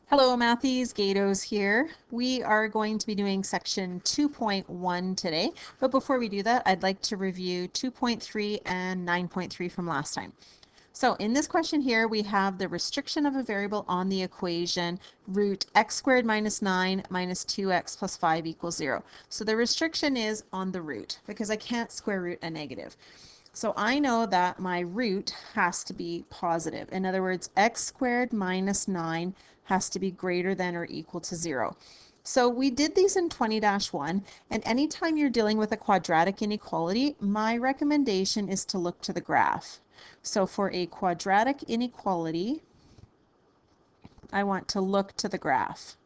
Hello, Matthews, Gatos here. We are going to be doing section 2.1 today, but before we do that, I'd like to review 2.3 and 9.3 from last time. So in this question here, we have the restriction of a variable on the equation root x squared minus 9 minus 2x plus 5 equals 0. So the restriction is on the root because I can't square root a negative. So I know that my root has to be positive. In other words, x squared minus 9 has to be greater than or equal to 0. So we did these in 20-1, and anytime you're dealing with a quadratic inequality, my recommendation is to look to the graph. So for a quadratic inequality, I want to look to the graph.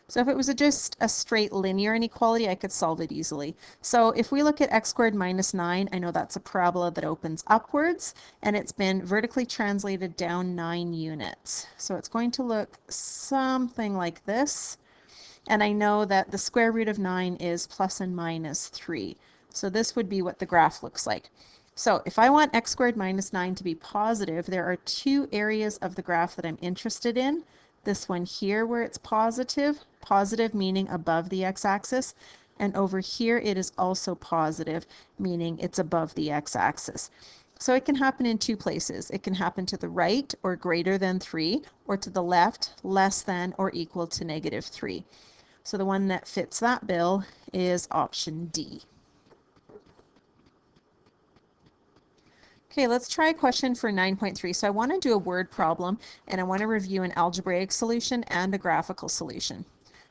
So if it was just a straight linear inequality, I could solve it easily. So if we look at x squared minus 9, I know that's a parabola that opens upwards, and it's been vertically translated down 9 units. So it's going to look something like this. And I know that the square root of 9 is plus and minus 3. So this would be what the graph looks like. So if I want x squared minus 9 to be positive, there are two areas of the graph that I'm interested in. This one here where it's positive meaning above the x-axis, and over here it is also positive, meaning it's above the x-axis. So it can happen in two places. It can happen to the right, or greater than 3, or to the left, less than or equal to negative 3. So the one that fits that bill is option D. Okay, let's try a question for 9.3. So I want to do a word problem, and I want to review an algebraic solution and a graphical solution.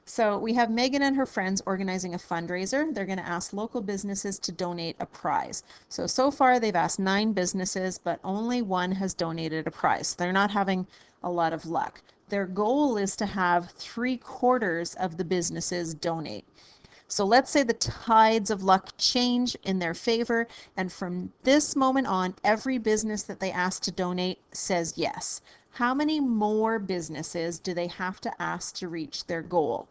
So we have Megan and her friends organizing a fundraiser. They're going to ask local businesses to donate a prize. So far they've asked 9 businesses, but only one has donated a prize. They're not having a lot of luck. Their goal is to have 3/4 of the businesses donate. So let's say the tides of luck change in their favor, and from this moment on, every business that they ask to donate says yes. How many more businesses do they have to ask to reach their goal?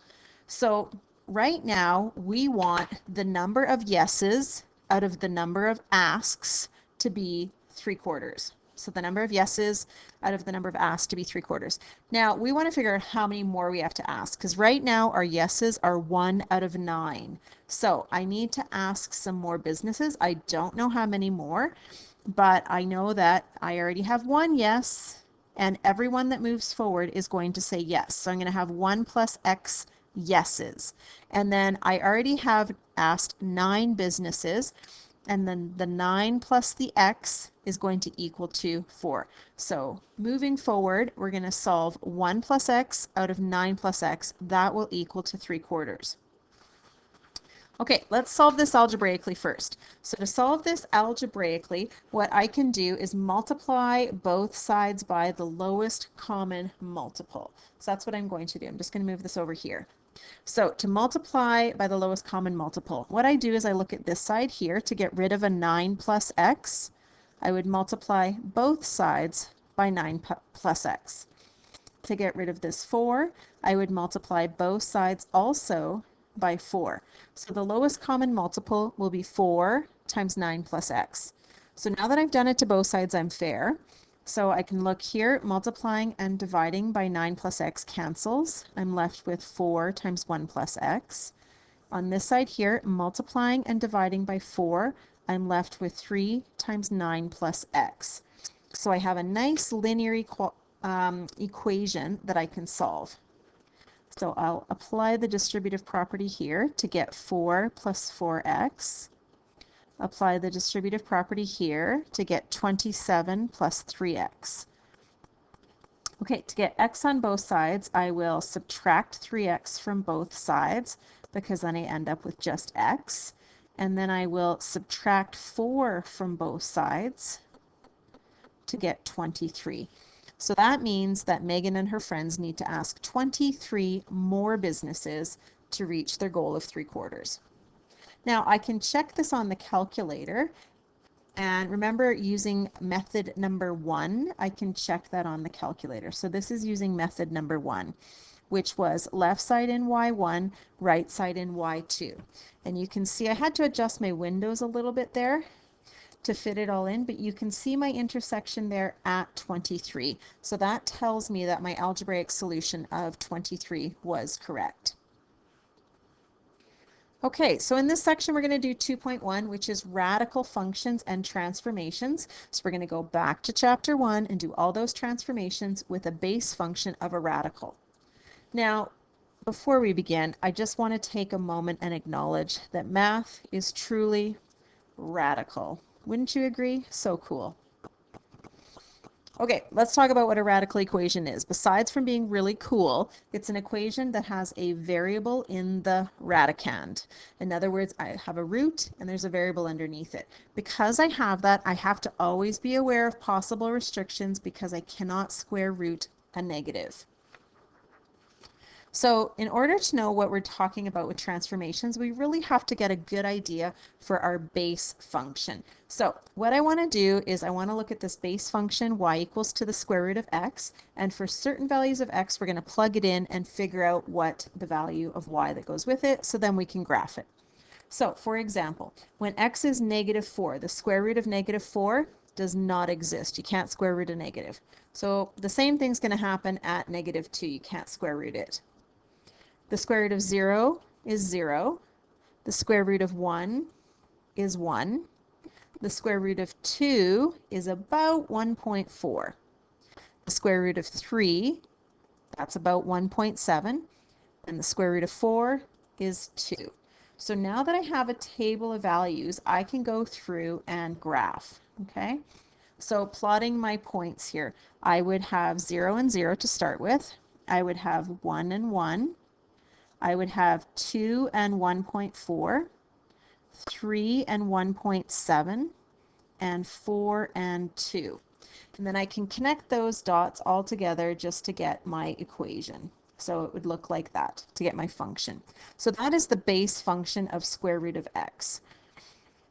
So right now, we want the number of yeses out of the number of asks to be 3/4. So the number of yeses out of the number of asks to be 3/4. Now we want to figure out how many more we have to ask, because right now our yeses are 1 out of 9. So I need to ask some more businesses. I don't know how many more, but I know that I already have 1 yes, and everyone that moves forward is going to say yes. So I'm going to have 1 plus x yeses. And then I already have asked 9 businesses, and then the 9 plus the x is going to equal to 4. So moving forward, we're going to solve 1 plus x out of 9 plus x. That will equal to 3/4. Okay, let's solve this algebraically first. So to solve this algebraically, what I can do is multiply both sides by the lowest common multiple. So that's what I'm going to do. I'm just going to move this over here. So to multiply by the lowest common multiple, what I do is I look at this side here to get rid of a 9 plus x. I would multiply both sides by 9 plus x. To get rid of this 4, I would multiply both sides also by 4. So the lowest common multiple will be 4 times 9 plus x. So now that I've done it to both sides, I'm fair. So I can look here, multiplying and dividing by 9 plus x cancels. I'm left with 4 times 1 plus x. On this side here, multiplying and dividing by 4, I'm left with 3 times 9 plus x. So I have a nice linear equation that I can solve. So I'll apply the distributive property here to get 4 plus 4x. Apply the distributive property here to get 27 plus 3x. Okay, to get x on both sides, I will subtract 3x from both sides, because then I end up with just x. And then I will subtract 4 from both sides to get 23. So that means that Megan and her friends need to ask 23 more businesses to reach their goal of 3/4. Now I can check this on the calculator, and remember, using method number 1, I can check that on the calculator. So this is using method number 1, which was left side in y1, right side in y2. And you can see I had to adjust my windows a little bit there. to fit it all in, but you can see my intersection there at 23. So that tells me that my algebraic solution of 23 was correct. Okay, so in this section, we're going to do 2.1, which is radical functions and transformations. So we're going to go back to chapter 1 and do all those transformations with a base function of a radical. Now, before we begin, I just want to take a moment and acknowledge that math is truly radical. Wouldn't you agree? So cool. Okay, let's talk about what a radical equation is. Besides from being really cool, it's an equation that has a variable in the radicand. In other words, I have a root and there's a variable underneath it. Because I have that, I have to always be aware of possible restrictions because I cannot square root a negative. So in order to know what we're talking about with transformations, we really have to get a good idea for our base function. So what I want to do is I want to look at this base function y equals to the square root of x, and for certain values of x, we're going to plug it in and figure out what the value of y that goes with it, so then we can graph it. So for example, when x is -4, the square root of -4 does not exist. You can't square root a negative. So the same thing's going to happen at -2. You can't square root it. The square root of 0 is 0. The square root of 1 is 1. The square root of 2 is about 1.4. The square root of 3, that's about 1.7. And the square root of 4 is 2. So now that I have a table of values, I can go through and graph. Okay? So plotting my points here, I would have 0 and 0 to start with. I would have 1 and 1. I would have 2 and 1.4, 3 and 1.7, and 4 and 2. And then I can connect those dots all together just to get my equation. So it would look like that to get my function. So that is the base function of square root of x.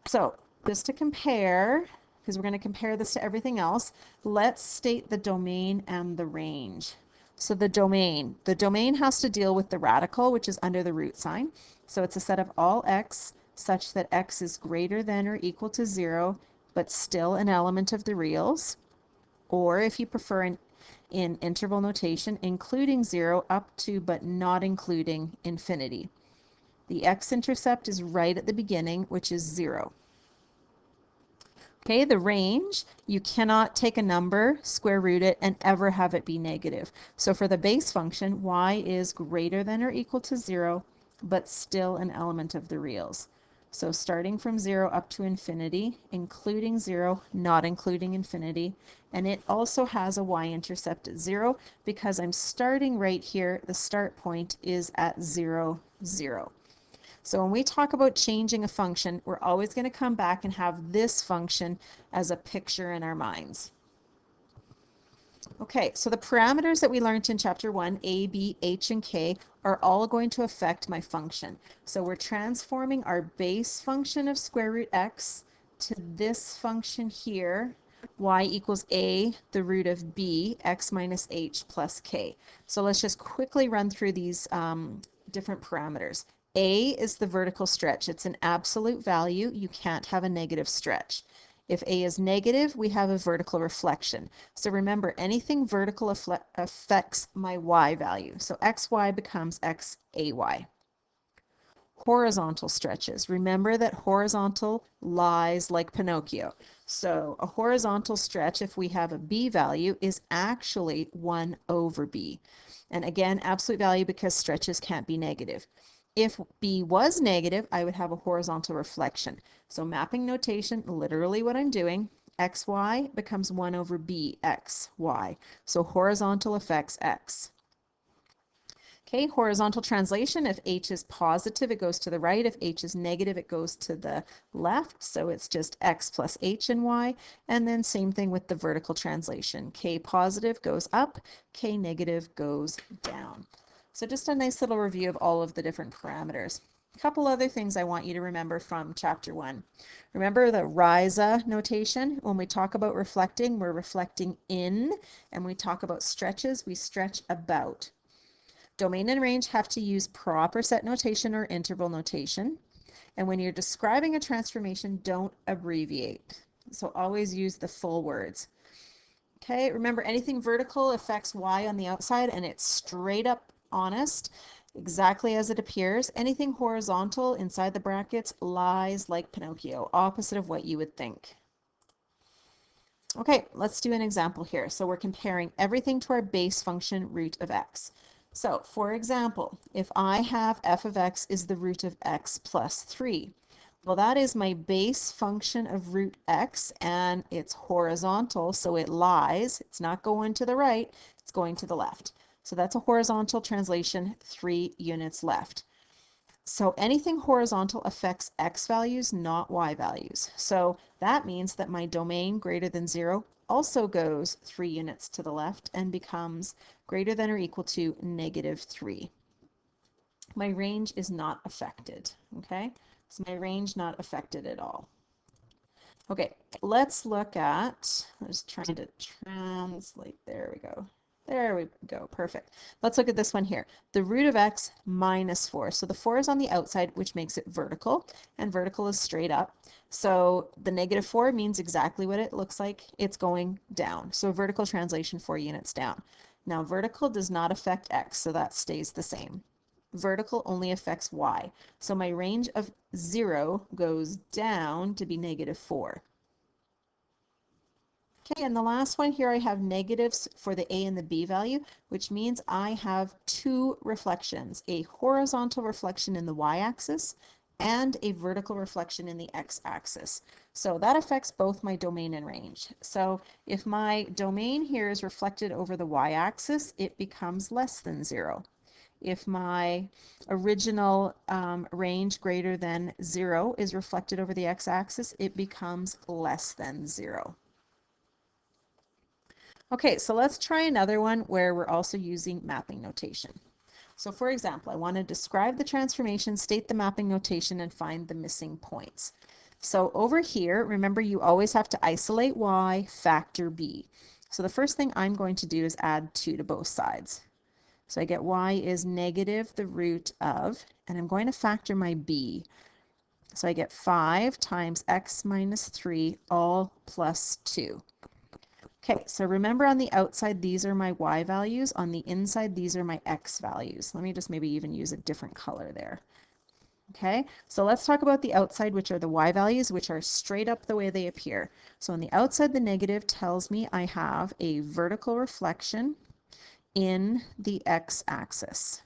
So just to compare, because we're going to compare this to everything else, let's state the domain and the range. So the domain has to deal with the radical, which is under the root sign. So it's a set of all x such that x is greater than or equal to 0, but still an element of the reals. Or if you prefer in interval notation, including 0 up to but not including infinity. The x-intercept is right at the beginning, which is 0. Okay, the range, you cannot take a number, square root it, and ever have it be negative. So for the base function, y is greater than or equal to 0, but still an element of the reals. So starting from 0 up to infinity, including 0, not including infinity, and it also has a y-intercept at 0 because I'm starting right here, the start point is at 0, 0. So when we talk about changing a function, we're always going to come back and have this function as a picture in our minds. Okay, so the parameters that we learned in chapter 1, a, b, h, and k, are all going to affect my function. So we're transforming our base function of square root x to this function here, y equals a, the root of b, x minus h plus k. So let's just quickly run through these different parameters. A is the vertical stretch. It's an absolute value. You can't have a negative stretch. If A is negative, we have a vertical reflection. So remember, anything vertical affects my y value. So xy becomes xay. Horizontal stretches. Remember that horizontal lies like Pinocchio. So a horizontal stretch, if we have a b value, is actually 1 over b. And again, absolute value because stretches can't be negative. If b was negative, I would have a horizontal reflection. So mapping notation, literally what I'm doing, xy becomes 1 over bxy. So horizontal affects x. Okay, horizontal translation, if h is positive, it goes to the right. If h is negative, it goes to the left. So it's just x plus h and y. And then same thing with the vertical translation. K positive goes up, k negative goes down. So just a nice little review of all of the different parameters. A couple other things I want you to remember from chapter 1. Remember the RISA notation? When we talk about reflecting, we're reflecting in, and we talk about stretches, we stretch about. Domain and range have to use proper set notation or interval notation. And when you're describing a transformation, don't abbreviate. So always use the full words. Okay, remember anything vertical affects y on the outside and it's straight up honest, exactly as it appears. Anything horizontal inside the brackets lies like Pinocchio, opposite of what you would think. Okay, let's do an example here. So we're comparing everything to our base function root of x. So for example, if I have f of x is the root of x plus 3, well, that is my base function of root x, and it's horizontal, so it lies. It's not going to the right, it's going to the left. So that's a horizontal translation, 3 units left. So anything horizontal affects x values, not y values. So that means that my domain greater than 0 also goes 3 units to the left and becomes greater than or equal to -3. My range is not affected, okay? So my range not affected at all. Okay, let's look at, I'm just trying to translate, there we go. There we go, perfect. Let's look at this one here. The root of x minus 4. So the 4 is on the outside, which makes it vertical, and vertical is straight up. So the -4 means exactly what it looks like. It's going down. So vertical translation 4 units down. Now vertical does not affect x, so that stays the same. Vertical only affects y. So my range of 0 goes down to be -4. Okay, and the last one here, I have negatives for the a and the b value, which means I have 2 reflections, a horizontal reflection in the y-axis and a vertical reflection in the x-axis. So that affects both my domain and range. So if my domain here is reflected over the y-axis, it becomes less than 0. If my original range greater than 0 is reflected over the x-axis, it becomes less than 0. Okay, so let's try another one where we're also using mapping notation. So for example, I want to describe the transformation, state the mapping notation, and find the missing points. So over here, remember you always have to isolate y, factor b. So the first thing I'm going to do is add 2 to both sides. So I get y is negative the root of, and I'm going to factor my b. So I get 5 times x minus 3 all plus 2. Okay, so remember on the outside, these are my y values. On the inside, these are my x values. Let me just maybe even use a different color there. Okay, so let's talk about the outside, which are the y values, which are straight up the way they appear. So on the outside, the negative tells me I have a vertical reflection in the x-axis.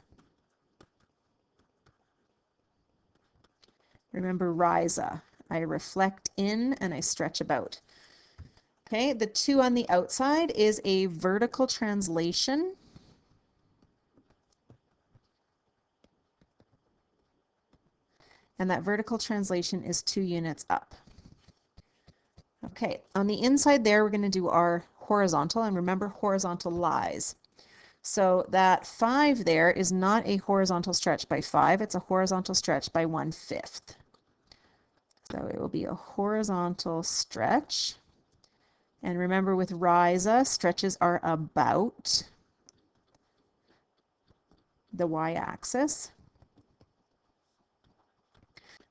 Remember RISA. I reflect in and I stretch about. Okay, the 2 on the outside is a vertical translation. And that vertical translation is 2 units up. Okay, on the inside there, we're going to do our horizontal, and remember horizontal lies. So that 5 there is not a horizontal stretch by 5, it's a horizontal stretch by 1/5. So it will be a horizontal stretch. And remember with RISA, stretches are about the y-axis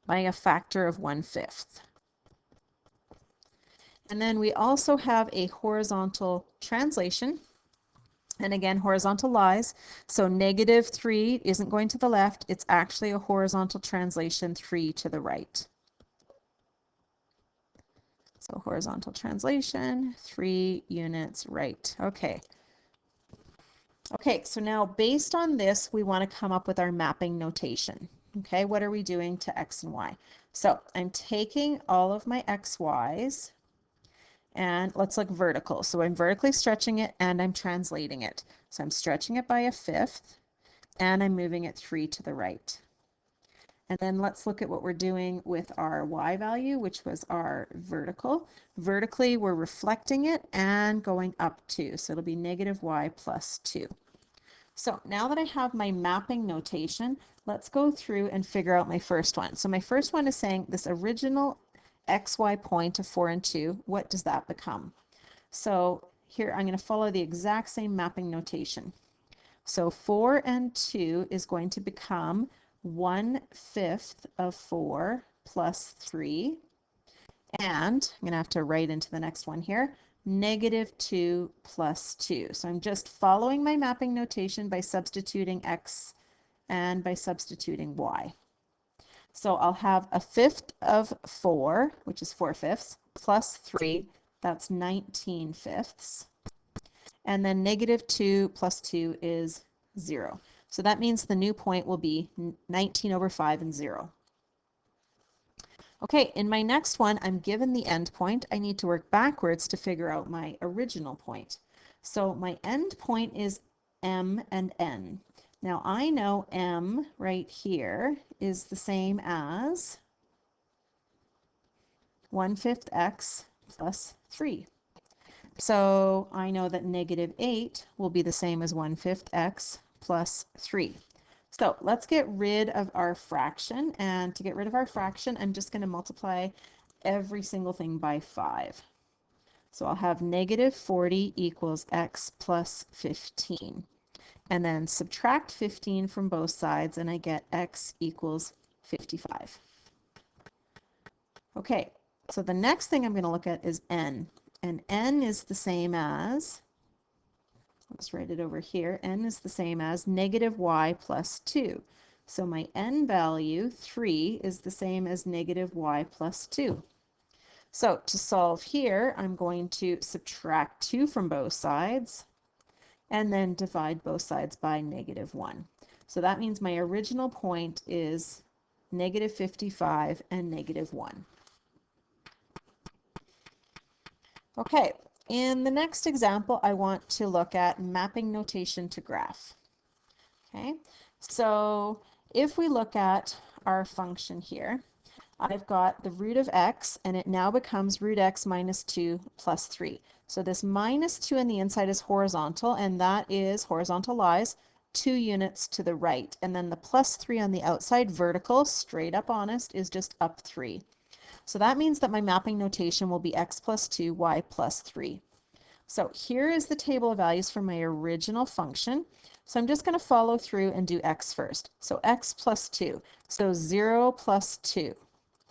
by a factor of 1/5. And then we also have a horizontal translation. And again, horizontal lies. So -3 isn't going to the left. It's actually a horizontal translation 3 to the right. So horizontal translation, 3 units right. Okay. Okay, so now based on this, we want to come up with our mapping notation. Okay, what are we doing to x and y? So I'm taking all of my xy's, and let's look vertical. So I'm vertically stretching it and I'm translating it. So I'm stretching it by a 1/5 and I'm moving it 3 to the right. And then let's look at what we're doing with our y value, which was our vertical. Vertically, we're reflecting it and going up 2. So it'll be -y plus 2. So now that I have my mapping notation, let's go through and figure out my first one. So my first one is saying this original xy point of 4 and 2, what does that become? So here I'm going to follow the exact same mapping notation. So 4 and 2 is going to become 1/5 of 4 plus 3. and I'm going to have to write into the next one here, negative 2 plus 2. So I'm just following my mapping notation by substituting x and by substituting y. So I'll have a fifth of 4, which is 4/5, plus 3, that's 19/5. And then negative 2 plus 2 is 0. So that means the new point will be 19/5 and 0. Okay, in my next one, I'm given the end point. I need to work backwards to figure out my original point. So my end point is m and n. Now I know m right here is the same as 1/5 x plus 3. So I know that negative 8 will be the same as 1/5 x plus 3. So let's get rid of our fraction, and to get rid of our fraction, I'm just going to multiply every single thing by 5. So I'll have negative 40 equals x plus 15. And then subtract 15 from both sides, and I get x equals 55. Okay, so the next thing I'm going to look at is n. And n is the same as, let's write it over here, n is the same as negative y plus 2. So my n value, 3, is the same as negative y plus 2. So to solve here, I'm going to subtract 2 from both sides and then divide both sides by negative 1. So that means my original point is negative 55 and negative 1. Okay, in the next example, I want to look at mapping notation to graph. Okay, so if we look at our function here, I've got the root of x, and it now becomes root x minus 2 plus 3. So this minus 2 on the inside is horizontal, and that is horizontal lies 2 units to the right. And then the plus 3 on the outside, vertical, straight up honest, is just up 3. So that means that my mapping notation will be x plus 2, y plus 3. So here is the table of values for my original function. So I'm just going to follow through and do x first. So x plus 2. So 0 plus 2,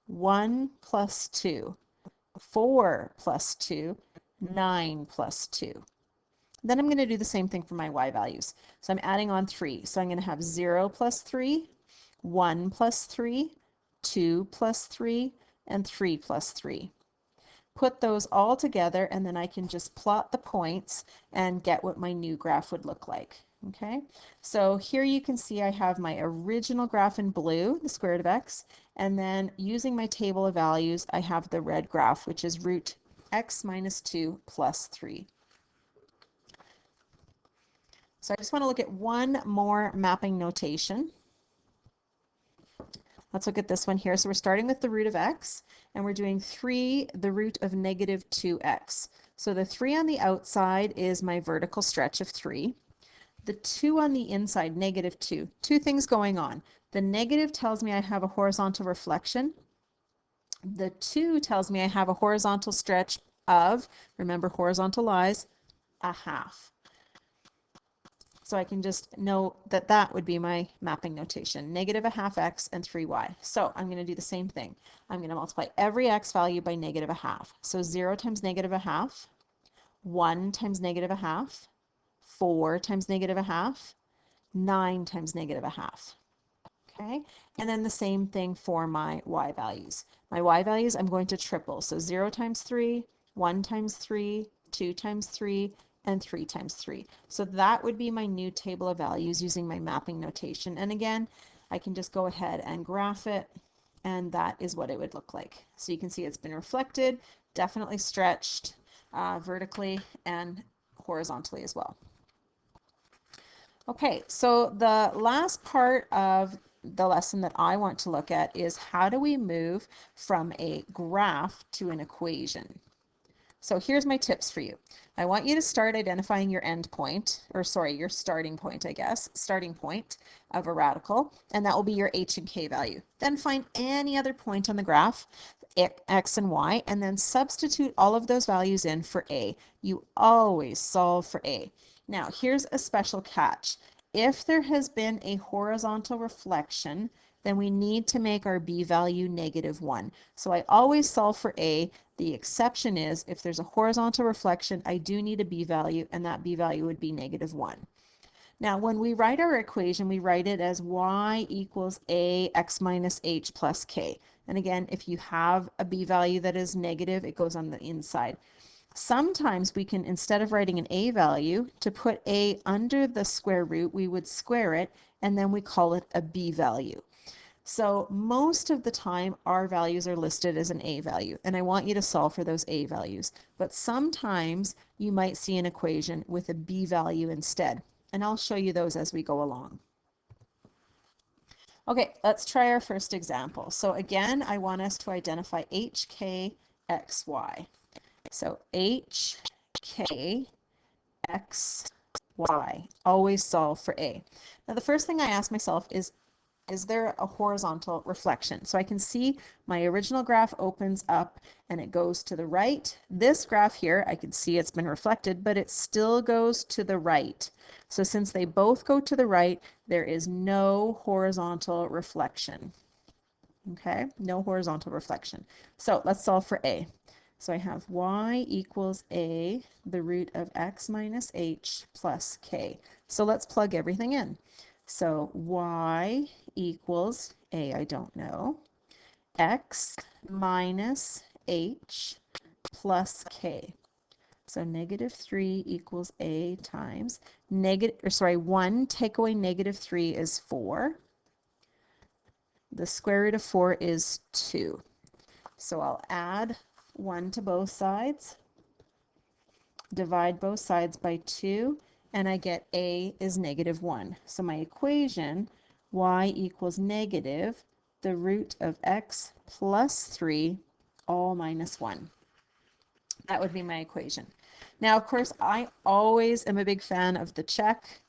1 plus 2, 4 plus 2, 9 plus 2. Then I'm going to do the same thing for my y values. So I'm adding on 3. So I'm going to have 0 plus 3, 1 plus 3, 2 plus 3, and 3 plus 3. Put those all together, and then I can just plot the points and get what my new graph would look like. Okay, so here you can see I have my original graph in blue, the square root of x, and then using my table of values, I have the red graph, which is root x minus 2 plus 3. So I just want to look at one more mapping notation. Let's look at this one here. So we're starting with the root of x, and we're doing 3, the root of negative 2x. So the 3 on the outside is my vertical stretch of 3. The 2 on the inside, negative 2. Two things going on. The negative tells me I have a horizontal reflection. The 2 tells me I have a horizontal stretch of, remember horizontal lies, a half. So I can just know that that would be my mapping notation, negative a half x and 3y. So I'm going to do the same thing. I'm going to multiply every x value by negative a half. So 0 times negative a half, 1 times negative a half, 4 times negative a half, 9 times negative a half. Okay, and then the same thing for my y values. My y values I'm going to triple. So 0 times 3, 1 times 3, 2 times 3, and 3 times 3. So that would be my new table of values using my mapping notation. And again, I can just go ahead and graph it, and that is what it would look like. So you can see it's been reflected, definitely stretched vertically and horizontally as well. Okay, so the last part of the lesson that I want to look at is how do we move from a graph to an equation? So here's my tips for you. I want you to start identifying your end point, or sorry, your starting point, I guess, starting point of a radical, and that will be your h and k value. Then find any other point on the graph, x and y, and then substitute all of those values in for a. You always solve for a. Now, here's a special catch. If there has been a horizontal reflection, then we need to make our b value -1. So I always solve for a. The exception is if there's a horizontal reflection, I do need a b value, and that b value would be -1. Now, when we write our equation, we write it as y equals a x minus h plus k. And again, if you have a b value that is negative, it goes on the inside. Sometimes we can, instead of writing an a value, to put a under the square root, we would square it, and then we call it a b value. So most of the time, our values are listed as an a value, and I want you to solve for those a values. But sometimes you might see an equation with a b value instead, and I'll show you those as we go along. Okay, let's try our first example. So again, I want us to identify hk, xy. So hk, xy, always solve for a. Now the first thing I ask myself is there a horizontal reflection? So I can see my original graph opens up and it goes to the right. This graph here, I can see it's been reflected, but it still goes to the right. So since they both go to the right, there is no horizontal reflection. Okay, no horizontal reflection. So let's solve for a. So I have y equals a, the root of x minus h plus k. So let's plug everything in. So y equals a, I don't know, x minus h plus k. So -3 equals a times 1 take away -3 is 4. The square root of 4 is 2. So I'll add 1 to both sides, divide both sides by 2, and I get a is -1. So my equation, y equals negative the root of x plus 3 all minus 1. That would be my equation. Now, of course, I always am a big fan of the check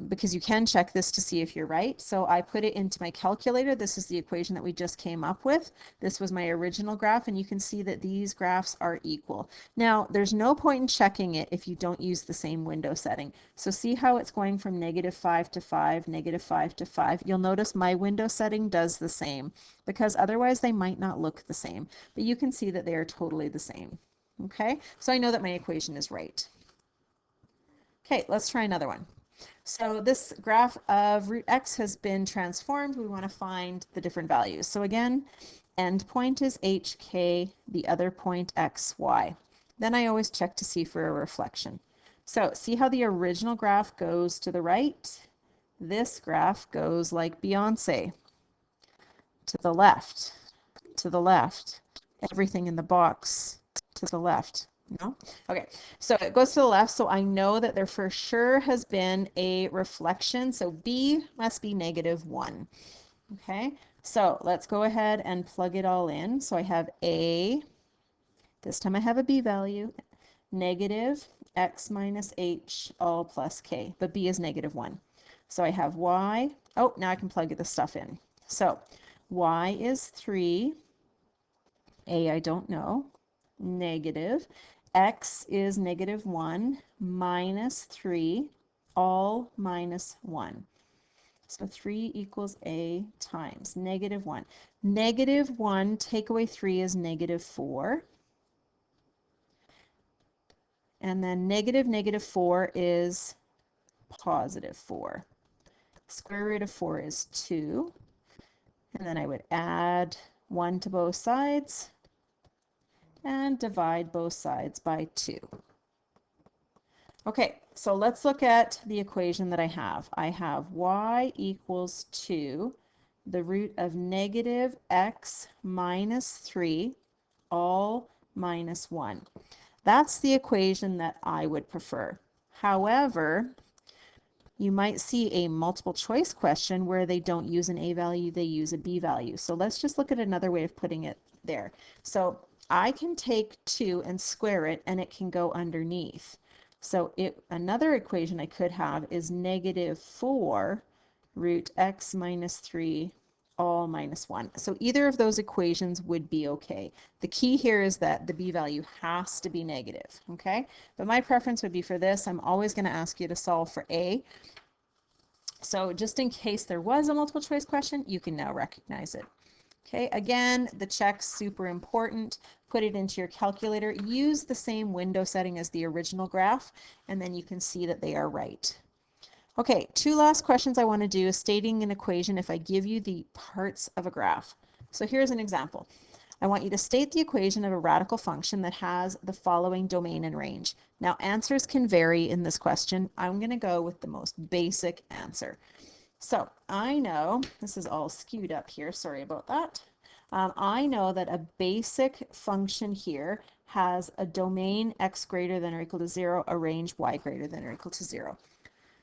because you can check this to see if you're right. So I put it into my calculator. This is the equation that we just came up with. This was my original graph, and you can see that these graphs are equal. Now, there's no point in checking it if you don't use the same window setting. So see how it's going from -5 to 5, -5 to 5. You'll notice my window setting does the same because otherwise they might not look the same. But you can see that they are totally the same. Okay, so I know that my equation is right. Okay, let's try another one. So this graph of root x has been transformed. We want to find the different values. So again, end point is hk, the other point xy. Then I always check to see for a reflection. So see how the original graph goes to the right? This graph goes like Beyonce, to the left, to the left, everything in the box to the left. No? Okay, so it goes to the left, so I know that there for sure has been a reflection, so B must be -1. Okay, so let's go ahead and plug it all in. So I have A, this time I have a B value, negative x minus h all plus k, but B is -1. So I have y, oh, now I can plug the stuff in. So y is 3, A I don't know, negative, x is -1 minus 3, all minus 1. So 3 equals a times -1. -1 take away 3 is -4. And then -4 is +4. Square root of 4 is 2. And then I would add 1 to both sides and divide both sides by 2. Okay, so let's look at the equation that I have. I have y equals 2, the root of -x minus 3, all minus 1. That's the equation that I would prefer. However, you might see a multiple choice question where they don't use an a value, they use a b value. So let's just look at another way of putting it there. So I can take 2 and square it, and it can go underneath. So another equation I could have is -4 root x minus 3 all minus 1. So either of those equations would be okay. The key here is that the b value has to be negative, okay? But my preference would be for this. I'm always going to ask you to solve for a. So just in case there was a multiple choice question, you can now recognize it. Okay, again, the check's super important. Put it into your calculator. Use the same window setting as the original graph, and then you can see that they are right. Okay, two last questions I want to do is stating an equation if I give you the parts of a graph. So here's an example. I want you to state the equation of a radical function that has the following domain and range. Now, answers can vary in this question. I'm going to go with the most basic answer. So I know, this is all skewed up here, sorry about that. I know that a basic function here has a domain x greater than or equal to 0, a range y greater than or equal to 0.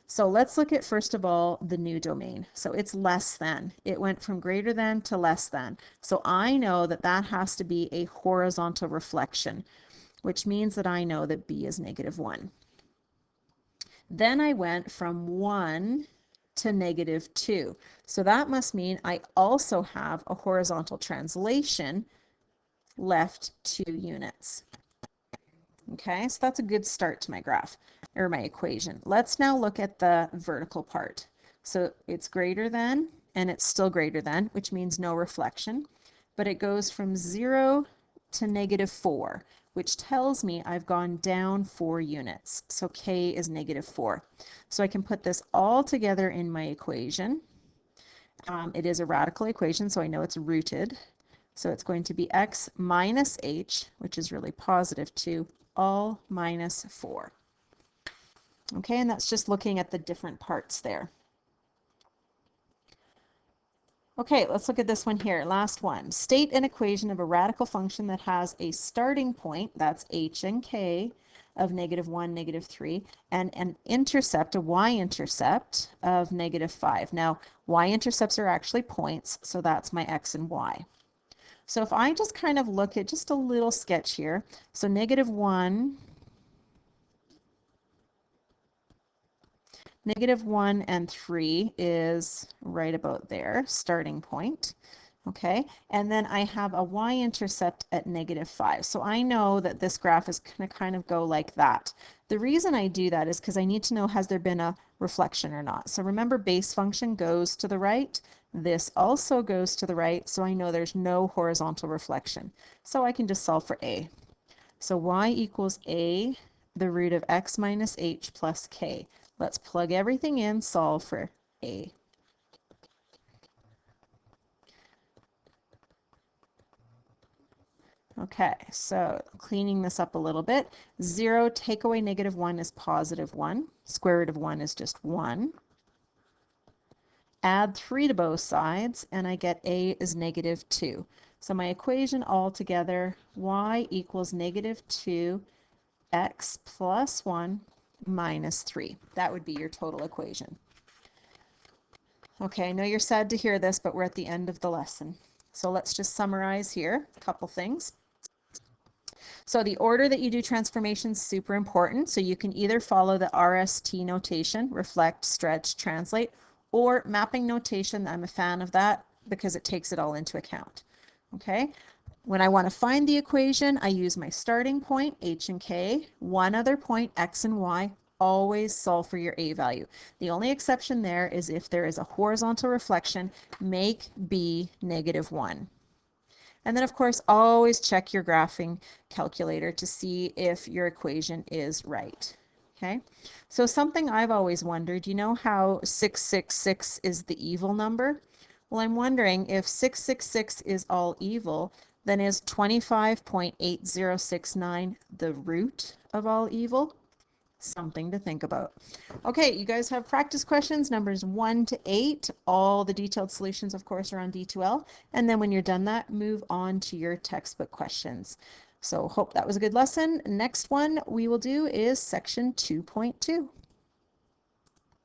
So let's look at, first of all, the new domain. So it's less than. It went from greater than to less than. So I know that that has to be a horizontal reflection, which means that I know that b is -1. Then I went from 1 to -2. So that must mean I also have a horizontal translation left 2 units. Okay, so that's a good start to my graph or my equation. Let's now look at the vertical part. So it's greater than and it's still greater than, which means no reflection, but it goes from 0 to -4, which tells me I've gone down 4 units. So k is -4. So I can put this all together in my equation. It is a radical equation, so I know it's rooted. So it's going to be x minus h, which is really positive 2, all minus 4. Okay, and that's just looking at the different parts there. Okay, let's look at this one here. Last one. State an equation of a radical function that has a starting point, that's h and k, of -1, -3, and an intercept, a y-intercept, of -5. Now, y-intercepts are actually points, so that's my x and y. So if I just kind of look at just a little sketch here, so -1, -1 and 3 is right about there, starting point. Okay, and then I have a y-intercept at -5. So I know that this graph is going to kind of go like that. The reason I do that is because I need to know, has there been a reflection or not? So remember, base function goes to the right. This also goes to the right, so I know there's no horizontal reflection. So I can just solve for a. So y equals a, the root of x minus h plus k. Let's plug everything in, solve for a. Okay, so cleaning this up a little bit. 0 take away -1 is +1. Square root of 1 is just 1. Add 3 to both sides, and I get a is -2. So my equation altogether, y equals -2 x plus 1 minus 3. That would be your total equation. Okay, I know you're sad to hear this, but we're at the end of the lesson. So let's just summarize here a couple things. So the order that you do transformations is super important. So you can either follow the RST notation, reflect, stretch, translate, or mapping notation. I'm a fan of that because it takes it all into account. Okay. When I want to find the equation, I use my starting point, h and k, one other point, x and y. Always solve for your a value. The only exception there is if there is a horizontal reflection, make b -1. And then, of course, always check your graphing calculator to see if your equation is right. Okay, so something I've always wondered, you know how 666 is the evil number? Well, I'm wondering if 666 is all evil, then is 25.8069 the root of all evil? Something to think about. Okay, you guys have practice questions, numbers 1 to 8. All the detailed solutions, of course, are on D2L. And then when you're done that, move on to your textbook questions. So hope that was a good lesson. Next one we will do is section 2.2.